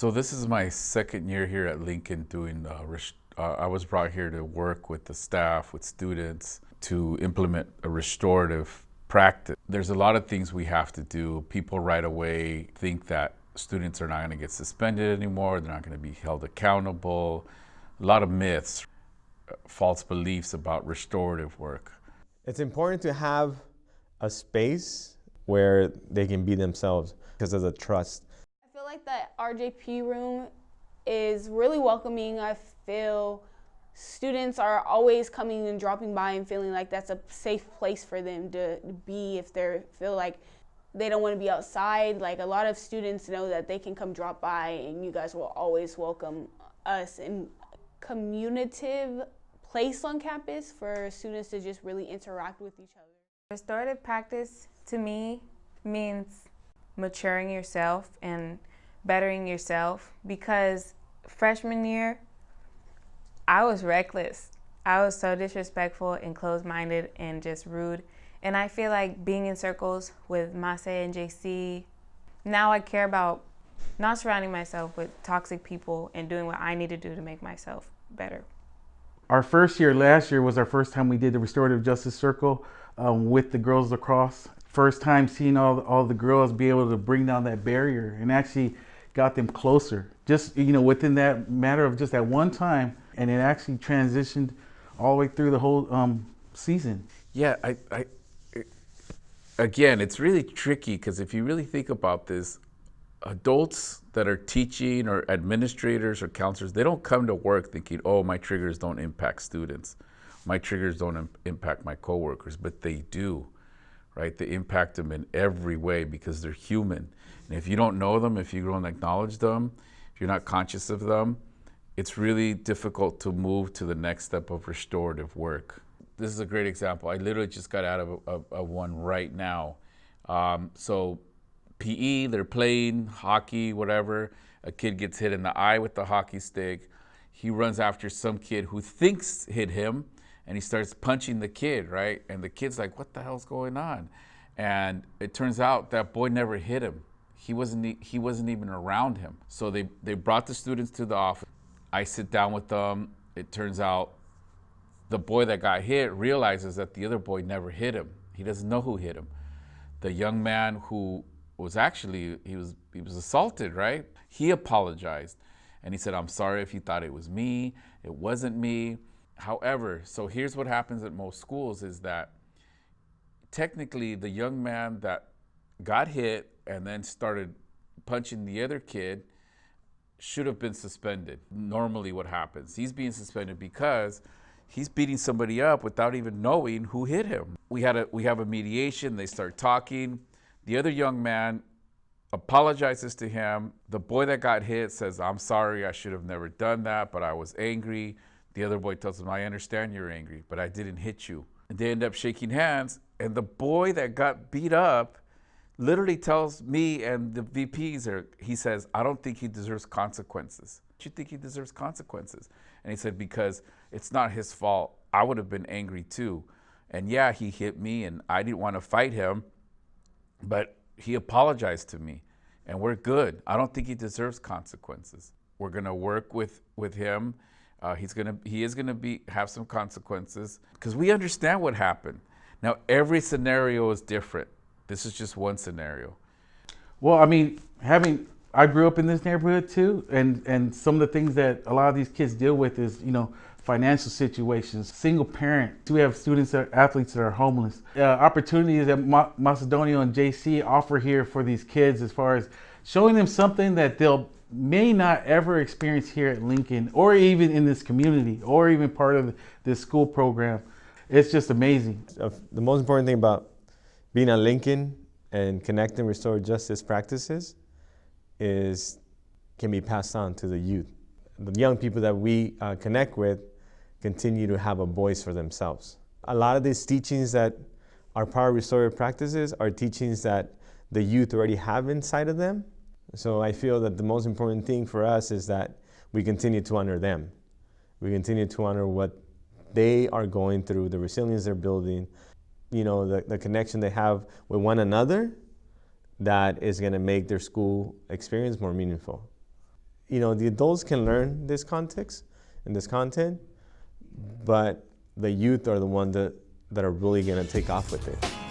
So this is my second year here at Lincoln doing, I was brought here to work with the staff, with students, to implement a restorative practice. There's a lot of things we have to do. People right away think that students are not going to get suspended anymore, they're not going to be held accountable. A lot of myths, false beliefs about restorative work. It's important to have a space where they can be themselves because of the trust. I feel like the RJP room is really welcoming. I feel students are always coming and dropping by and feeling like that's a safe place for them to be if they feel like they don't want to be outside. Like, a lot of students know that they can come drop by and you guys will always welcome us. And communicative place on campus for students to just really interact with each other. Restorative practice to me means maturing yourself and bettering yourself, because freshman year, I was reckless. I was so disrespectful and closed-minded and just rude. And I feel like being in circles with Mase and JC, now I care about not surrounding myself with toxic people and doing what I need to do to make myself better. Our first year, last year, was our first time we did the Restorative Justice Circle with the girls lacrosse. First time seeing all the girls be able to bring down that barrier and actually got them closer. Just, within that matter of just that one time, and it actually transitioned all the way through the whole season. Yeah, again, it's really tricky because if you really think about this, adults that are teaching or administrators or counselors, they don't come to work thinking, oh, my triggers don't impact students. My triggers don't impact my coworkers, but they do, right? They impact them in every way because they're human. And if you don't know them, if you don't acknowledge them, if you're not conscious of them, it's really difficult to move to the next step of restorative work. This is a great example. I literally just got out of one right now. So PE, they're playing hockey, whatever. A kid gets hit in the eye with the hockey stick. He runs after some kid who thinks hit him, and he starts punching the kid, right? And the kid's like, what the hell's going on? And it turns out that boy never hit him. He wasn't even around him. So they brought the students to the office. I sit down with them. It turns out the boy that got hit realizes that the other boy never hit him. He doesn't know who hit him. The young man who was actually, he was assaulted, right? He apologized and he said, I'm sorry if you thought it was me. It wasn't me. However, so here's what happens at most schools is that technically the young man that got hit and then started punching the other kid should have been suspended. Normally what happens, he's being suspended because he's beating somebody up without even knowing who hit him. We have a mediation, they start talking. The other young man apologizes to him. The boy that got hit says, I'm sorry, I should have never done that, but I was angry. The other boy tells him, I understand you're angry, but I didn't hit you. And they end up shaking hands, and the boy that got beat up literally tells me and the VPs, he says, I don't think he deserves consequences. Do you think he deserves consequences? And he said, because it's not his fault. I would have been angry too. And yeah, he hit me and I didn't want to fight him, but he apologized to me and we're good. I don't think he deserves consequences. We're gonna work with him. He is gonna have some consequences because we understand what happened. Now, every scenario is different. This is just one scenario. Well, I mean, I grew up in this neighborhood too, and some of the things that a lot of these kids deal with is, financial situations, single parent. We have students athletes that are homeless. Opportunities that Macedonio and JC offer here for these kids as far as showing them something that they'll may not ever experience here at Lincoln or even in this community or even part of this school program. It's just amazing. The most important thing about being at Lincoln and connecting restorative justice practices can be passed on to the youth. The young people that we connect with continue to have a voice for themselves. A lot of these teachings that are part of restorative practices are teachings that the youth already have inside of them. So I feel that the most important thing for us is that we continue to honor them. We continue to honor what they are going through, the resilience they're building, the connection they have with one another that is going to make their school experience more meaningful. you know, the adults can learn this context and this content, but the youth are the ones that are really going to take off with it.